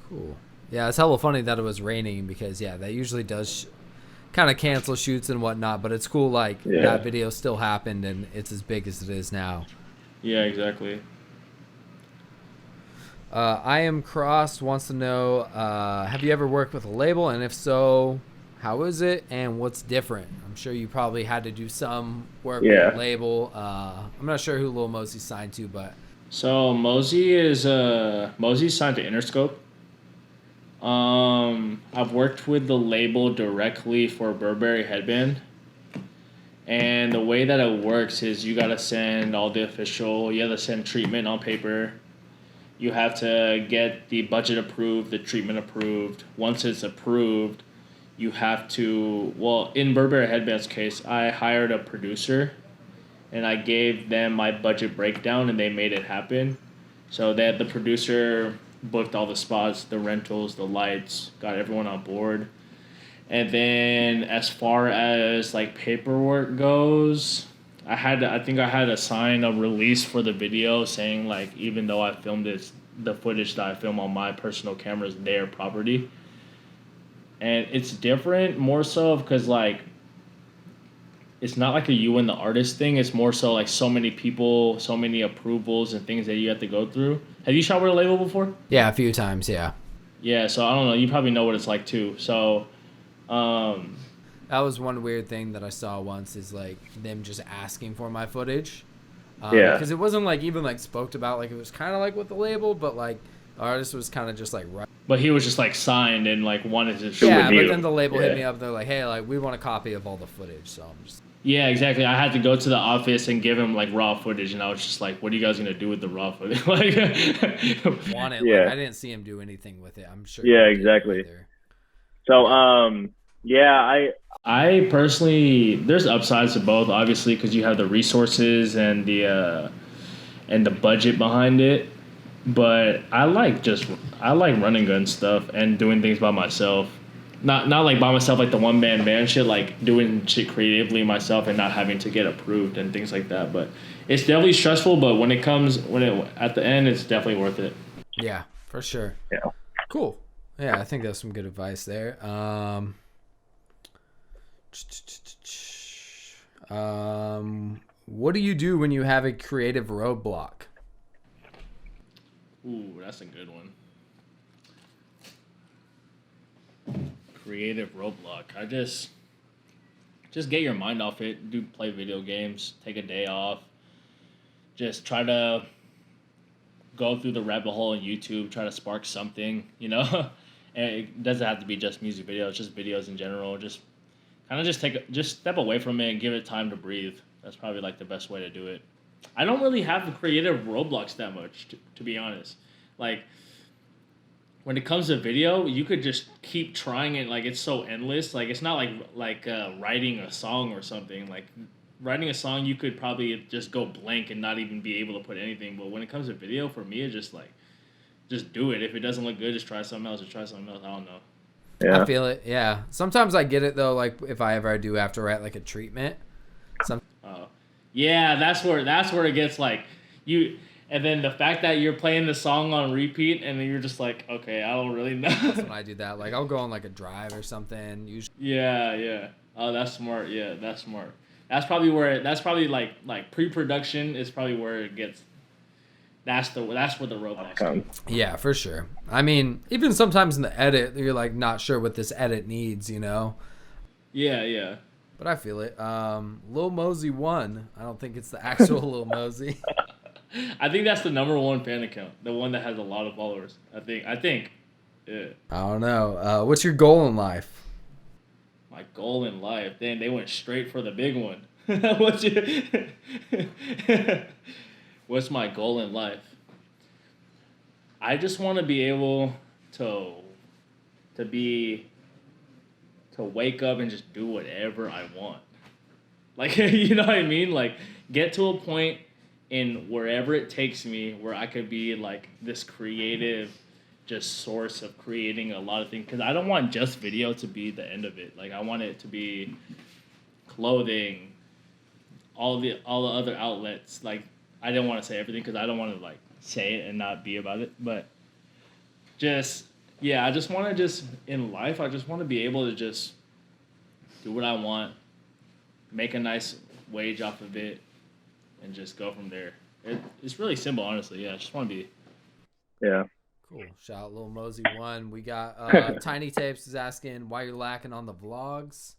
cool. Yeah, it's hella funny that it was raining, because that usually does kind of cancel shoots and whatnot, but it's cool like that video still happened and it's as big as it is now. Yeah, exactly. I Am Crossed wants to know, have you ever worked with a label, and if so, how is it and what's different? I'm sure you probably had to do some work with a label. I'm not sure who Lil Mosey signed to, but So Mosey's signed to Interscope. I've worked with the label directly for Burberry Headband. And the way that it works is you gotta send all the official, you have to send treatment on paper. You have to get the budget approved, the treatment approved. Once it's approved, you have to, well, in Burberry Headband's case, I hired a producer and I gave them my budget breakdown and they made it happen. So that the producer booked all the spots, the rentals, the lights, got everyone on board. And then as far as like paperwork goes, I think I had to sign a release for the video saying like even though I filmed the footage that I film on my personal camera is their property. And it's different more so because like it's not like a you and the artist thing. It's more so like so many people, so many approvals and things that you have to go through. Have you shot with a label before? Yeah, a few times, yeah. Yeah, so I don't know. You probably know what it's like too. So that was one weird thing that I saw once is like them just asking for my footage. Because it wasn't like even like spoke about, like it was kind of like with the label, but like the artist was kind of just like right. But he was just like signed and like wanted to shoot Yeah, with you. but then the label hit me up. They're like, hey, like we want a copy of all the footage. So I'm just. Yeah, exactly. I had to go to the office and give him like raw footage, and I was just like, "What are you guys gonna do with the raw footage?" Like, want it? Like, I didn't see him do anything with it. I'm sure. Yeah, exactly. So, I personally, there's upsides to both, obviously, because you have the resources and the budget behind it. But I like running gun stuff and doing things by myself. Not like by myself, like the one man band shit, like doing shit creatively myself and not having to get approved and things like that. But it's definitely stressful. But at the end, it's definitely worth it. Yeah, for sure. Yeah. Cool. Yeah, I think that's some good advice there. What do you do when you have a creative roadblock? Ooh, that's a good one. Creative roadblock. I just get your mind off it. Play video games. Take a day off. Just try to go through the rabbit hole on YouTube. Try to spark something, you know. And it doesn't have to be just music videos. Just videos in general. Just kind of just step away from it and give it time to breathe. That's probably like the best way to do it. I don't really have the creative roadblocks that much, to be honest. Like, when it comes to video, you could just keep trying it. Like, it's so endless. Like, it's not like writing a song or something. Like, writing a song, you could probably just go blank and not even be able to put anything. But when it comes to video, for me, it's just like, just do it. If it doesn't look good, just try something else or try something else. I don't know. Yeah. I feel it, yeah. Sometimes I get it, though, like, if I ever do have to write, like, a treatment. Yeah, that's where it gets, like, you... And then the fact that you're playing the song on repeat, and then you're just like, okay, I don't really know. That's when I do that. Like, I'll go on, like, a drive or something. Usually. Yeah. Oh, that's smart. Yeah, that's smart. That's probably, like pre-production is probably where it gets... That's where the roadblocks come. Yeah, for sure. I mean, even sometimes in the edit, you're, like, not sure what this edit needs, you know? Yeah. But I feel it. Lil Mosey won. I don't think it's the actual Lil Mosey. I think that's the #1 fan account, the one that has a lot of followers. I think. Yeah. I don't know. What's your goal in life? My goal in life? Then they went straight for the big one. What's my goal in life? I just want to be able to wake up and just do whatever I want. Like, you know what I mean? Like, get to a point in wherever it takes me where I could be like this creative just source of creating a lot of things, because I don't want just video to be the end of it. Like, I want it to be clothing, all the other outlets. Like, I didn't want to say everything because I don't want to like say it and not be about it, but I just want to in life I just want to be able to just do what I want, make a nice wage off of it, and just go from there. It's really simple, honestly. Yeah, I just want to be. Yeah. Cool. Shout out Lil Mosey 1. We got Tiny Tapes is asking why you're lacking on the vlogs.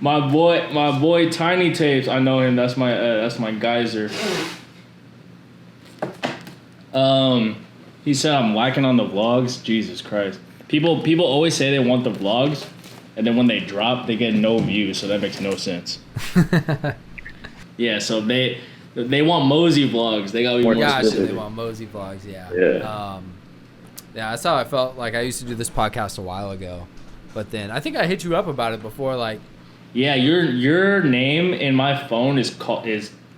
my boy Tiny Tapes. I know him. That's my geyser. He said I'm lacking on the vlogs. Jesus Christ. People always say they want the vlogs, and then when they drop, they get no views. So that makes no sense. Yeah. So they want Mosey vlogs. They gotta be more specific. They want Mosey vlogs. Yeah. Yeah. Yeah. That's how I felt. Like I used to do this podcast a while ago, but then I think I hit you up about it before. Like. Yeah, your name in my phone is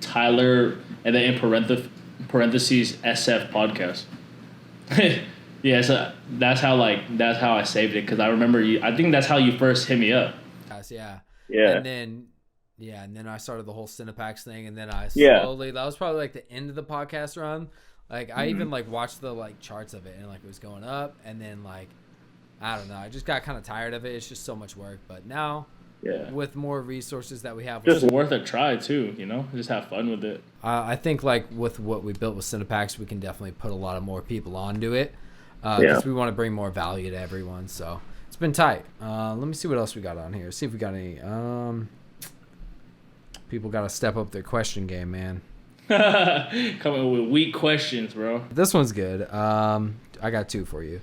Tyler, and then in parentheses SF podcast. Yeah, so that's how I saved it, because I remember you. I think that's how you first hit me up. Yeah. Yeah. And then I started the whole Cinepax thing, and then I slowly. That was probably like the end of the podcast run. Like I even like watched the like charts of it, and like it was going up, and then like I don't know. I just got kind of tired of it. It's just so much work. But now. Yeah. With more resources that we have, just worth a try too, just have fun with it. I think like with what we built with Cinepax, we can definitely put a lot of more people onto it because we want to bring more value to everyone. So it's been tight. Let me see what else we got on here. See if we got any. People got to step up their question game, man. Coming with weak questions, bro. This one's good. I got two for you.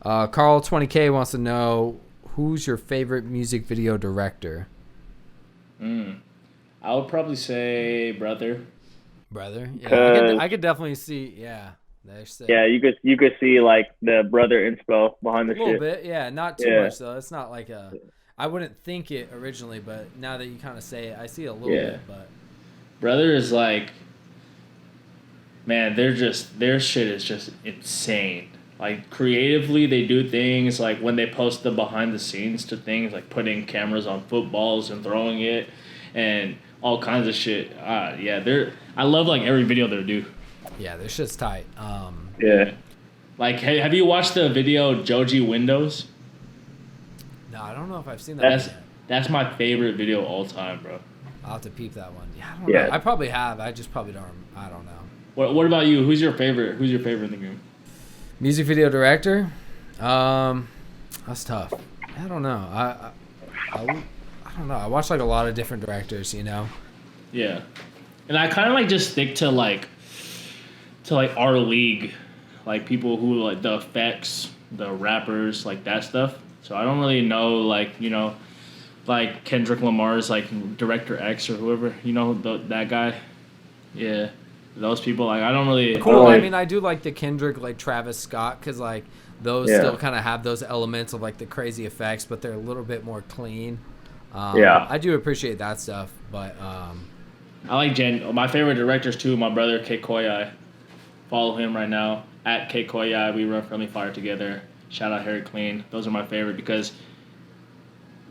Carl 20K wants to know. Who's your favorite music video director? I would probably say Brother. Yeah, I could definitely see. Yeah, yeah, you could see like the Brother inspo behind the shit. A little bit, yeah, not too much though. It's not like a. I wouldn't think it originally, but now that you kind of say it, I see a little bit. But Brother is like, man, their shit is just insane. Like, creatively, they do things like when they post the behind the scenes to things like putting cameras on footballs and throwing it and all kinds of shit. I love like every video they do. Yeah, their shit's tight. Yeah. Like, have you watched the video Joji Windows? No, I don't know if I've seen that. That's my favorite video of all time, bro. I'll have to peep that one. Yeah, I don't know. I probably have. I just probably don't. I don't know. What about you? Who's your favorite in the game? Music video director? That's tough. I don't know. I don't know. I watch like a lot of different directors, Yeah. And I kind of like just stick to like our league, like people who like the effects, the rappers, like that stuff. So I don't really know like, like Kendrick Lamar's like Director X or whoever, that guy. Yeah. Those people, like, I don't really... Cool. I mean, I do like the Kendrick, like, Travis Scott, because, like, those still kind of have those elements of, like, the crazy effects, but they're a little bit more clean. I do appreciate that stuff, but... I like my favorite directors, too, my brother, K. Koyai. Follow him right now, at K. Koyai. We run Friendly Fire together. Shout out Harry Clean. Those are my favorite, because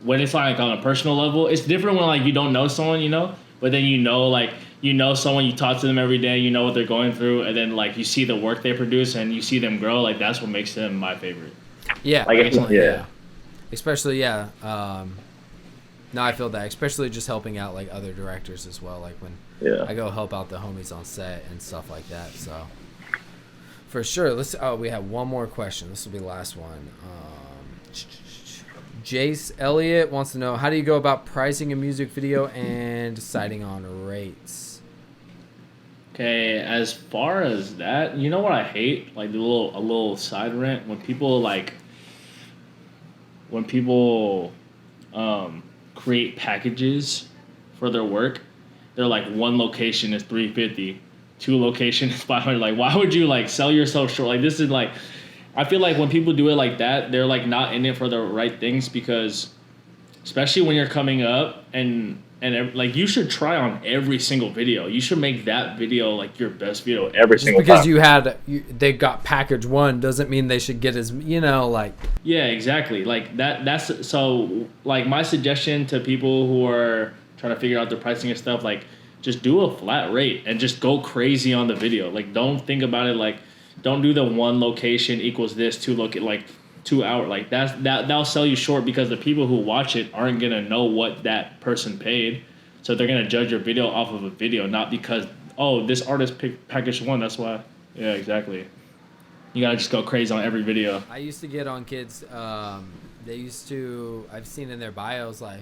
when it's, like, on a personal level, it's different when, like, you don't know someone, but then someone, you talk to them every day, you know what they're going through, and then like you see the work they produce and you see them grow, like that's what makes them my favorite. Yeah, yeah. Especially, yeah. No, I feel that, especially just helping out like other directors as well, like when I go help out the homies on set and stuff like that. So for sure, we have one more question. This will be the last one. Jace Elliott wants to know, how do you go about pricing a music video and deciding on rates? Okay, as far as that, you know what I hate? Like a little side rant when people create packages for their work. They're like, one location is $350, 2 locations is $500. Like, why would you like sell yourself short? Like, this is like, I feel like when people do it like that, they're like not in it for the right things, because especially when you're coming up and like you should try on every single video. You should make that video like your best video every single time. Just because they got package one doesn't mean they should get as, like. Yeah, exactly. Like that's so like my suggestion to people who are trying to figure out their pricing and stuff, like just do a flat rate and just go crazy on the video. Like don't think about it like, don't do the one location equals this, 2 like 2 hour. Like that'll sell you short because the people who watch it aren't gonna know what that person paid, so they're gonna judge your video off of a video, not because this artist picked package one. That's why. Yeah, exactly. You gotta just go crazy on every video. I used to get on kids. I've seen in their bios like,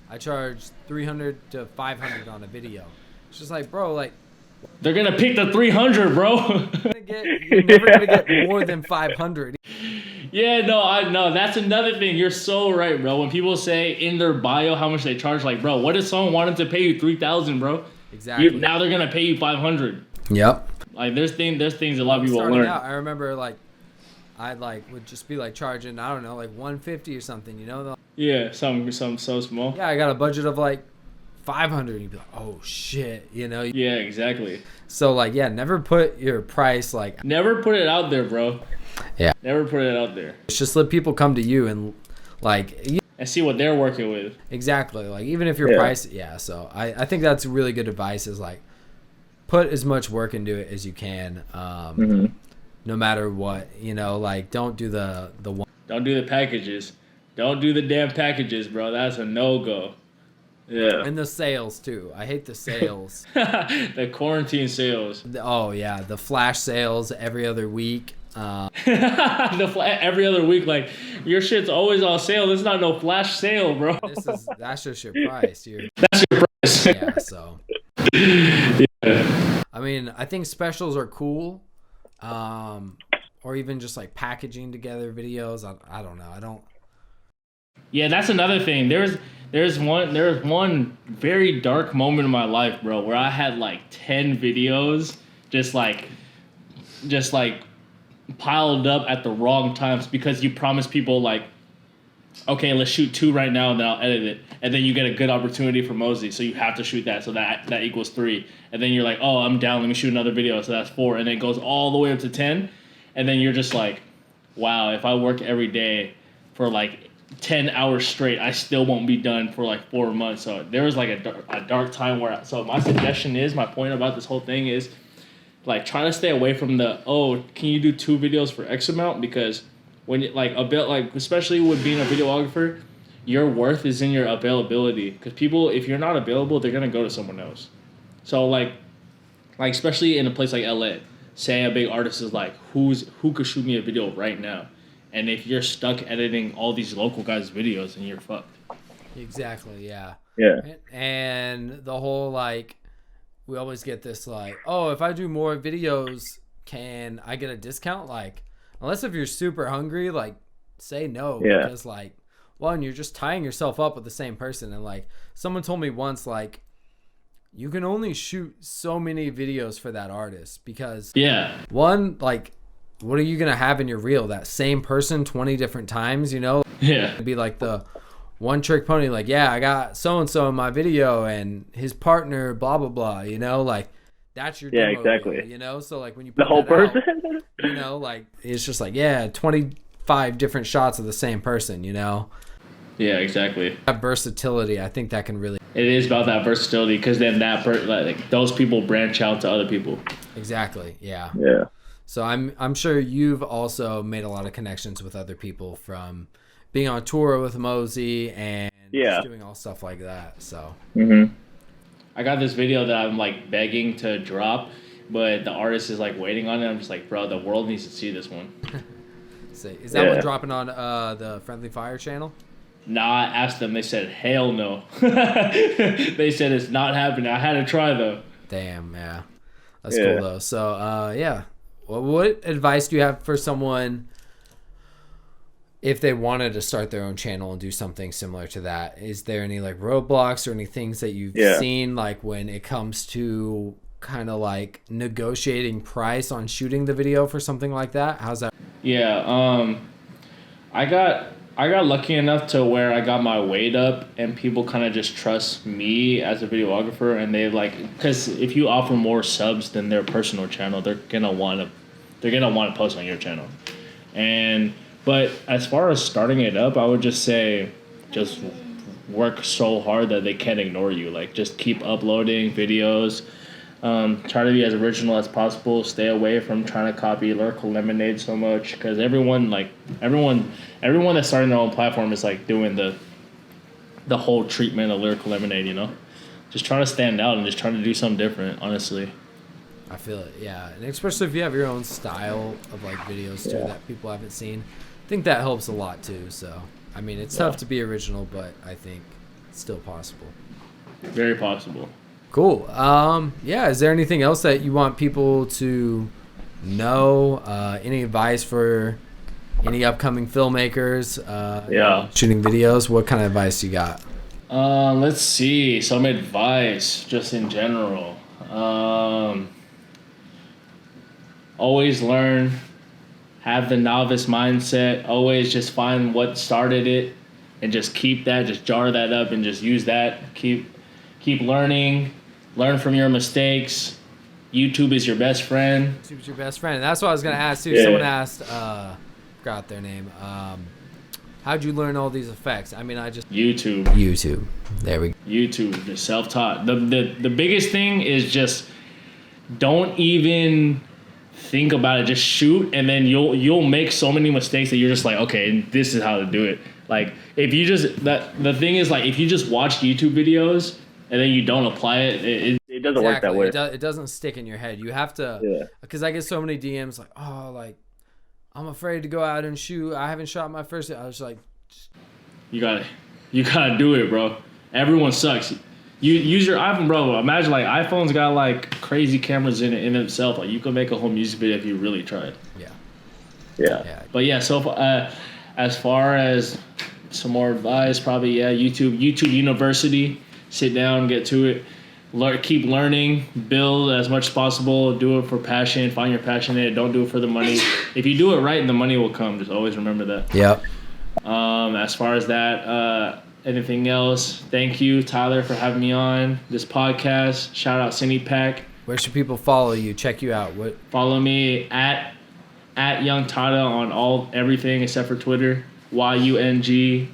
I charge $300 to $500 on a video. It's just like, bro, like. They're gonna pick the 300, bro. You're never gonna get more than 500. Yeah, no, that's another thing. You're so right, bro. When people say in their bio how much they charge, like, bro, what if someone wanted to pay you 3,000, bro? Exactly. Now they're gonna pay you 500. Yep. Like there's things a lot of people learn. I remember like I would just be like charging, I don't know, like $150 or something, you know? Yeah, something so small. Yeah, I got a budget of like $500. You'd be like, oh shit, you know? Yeah, exactly. So like, yeah, never put your price like. Never put it out there, bro. Yeah. Never put it out there. It's just let people come to you and like. And see what they're working with. Exactly. Like even if your price, so I think that's really good advice is like put as much work into it as you can. No matter what, you know, like don't do the one. Don't do the packages. Don't do the damn packages, bro. That's a no-go. Yeah. And the sales too. I hate the sales. The quarantine sales. Oh yeah, the flash sales every other week. Every other week, like your shit's always on sale. There's not no flash sale, bro. That's just your price. That's your price. Yeah. So. Yeah. I mean, I think specials are cool, or even just like packaging together videos. I don't know. Yeah, that's another thing. There's one very dark moment in my life, bro, where I had like 10 videos just like piled up at the wrong times because you promise people like, okay, let's shoot 2 right now and then I'll edit it, and then you get a good opportunity for Mosey, so you have to shoot that, so that equals 3, and then you're like, oh, I'm down, let me shoot another video, so that's 4, and then it goes all the way up to 10, and then you're just like, wow, if I work every day for like 10 hours straight, I still won't be done for like 4 months. So there was like a dark time where, so my suggestion is, my point about this whole thing is like try to stay away from the, can you do 2 videos for X amount? Because when you like especially with being a videographer, your worth is in your availability, because people, if you're not available, they're gonna go to someone else. So like especially in a place like LA, say a big artist is like, who could shoot me a video right now? And if you're stuck editing all these local guys' videos, then you're fucked. Exactly, yeah. Yeah. And the whole, like, we always get this, like, oh, if I do more videos, can I get a discount? Like, unless if you're super hungry, like, say no. Yeah. Because, like, one, you're just tying yourself up with the same person. And, like, someone told me once, like, you can only shoot so many videos for that artist. Because, one, like, what are you going to have in your reel? That same person 20 different times, you know? Yeah. It'd be like the one trick pony, like, yeah, I got so-and-so in my video and his partner, blah, blah, blah, you know? Like, that's your demo exactly. reel, you know? So, like, when you put The whole person? out, you know, like, it's just like, 25 different shots of the same person, you know? Yeah, exactly. That versatility, I think that can really... It is about that versatility, because then like those people branch out to other people. Exactly, yeah. Yeah. So I'm sure you've also made a lot of connections with other people from being on tour with Mosey and just doing all stuff like that. So I got this video that I'm like begging to drop, but the artist is like waiting on it. I'm just like, bro, the world needs to see this one. Is that one dropping on the Friendly Fire channel? Nah, I asked them. They said, hell no. They said it's not happening. I had to try though. Damn, yeah. That's cool though. So yeah. What advice do you have for someone if they wanted to start their own channel and do something similar to that? Is there any like roadblocks or any things that you've seen, like when it comes to kind of like negotiating price on shooting the video for something like that? How's that? Yeah, I got lucky enough to where I got my weight up and people kind of just trust me as a videographer, and they like, because if you offer more subs than their personal channel, they're gonna want to post on your channel. But as far as starting it up, I would just say just work so hard that they can't ignore you. Like, just keep uploading videos. Try to be as original as possible. Stay away from trying to copy Lyrical Lemonade so much, because everyone that's starting their own platform is like doing the whole treatment of Lyrical Lemonade. You know, just trying to stand out and just trying to do something different. Honestly, I feel it, yeah, and especially if you have your own style of like videos too that people haven't seen, I think that helps a lot too. So I mean, it's tough to be original, but I think it's still possible. Very possible. Cool. Yeah, is there anything else that you want people to know? Any advice for any upcoming filmmakers shooting videos? What kind of advice you got? Let's see. Some advice just in general. Always learn. Have the novice mindset. Always just find what started it and just keep that. Just jar that up and just use that. Keep learning. Learn from your mistakes. YouTube is your best friend. YouTube's your best friend. And that's what I was going to ask too. Yeah. Someone asked, forgot their name. How'd you learn all these effects? I mean, YouTube. There we go. YouTube, just self-taught. The biggest thing is just don't even think about it. Just shoot, and then you'll make so many mistakes that you're just like, okay, this is how to do it. Like if you just the thing is like if you just watch YouTube videos and then you don't apply it, it doesn't work that way. It doesn't stick in your head. You have to, because I get so many DMs like, oh, like I'm afraid to go out and shoot. I haven't shot my first. I was like, you gotta do it, bro. Everyone sucks. You use your iPhone, bro. Imagine like iPhone's got like crazy cameras in it in itself. Like you could make a whole music video if you really tried. Yeah. But yeah, so as far as some more advice, probably YouTube University. Sit down, get to it. Keep learning, build as much as possible. Do it for passion. Find your passion in it. Don't do it for the money. If you do it right, the money will come. Just always remember that. Yep. As far as that, anything else? Thank you, Tyler, for having me on this podcast. Shout out Cine Pack. Where should people follow you? Check you out. What? Follow me at Yungtada on everything except for Twitter. YUNGTADA.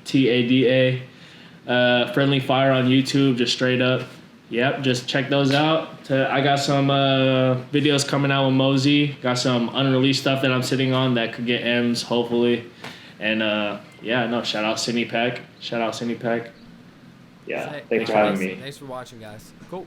Friendly Fire on YouTube, just straight up. Yep, just check those out. I got some videos coming out with Mosey. Got some unreleased stuff that I'm sitting on that could get M's, hopefully. And shout out Cine Pack. Yeah, thanks for having me. Thanks for watching, guys. Cool.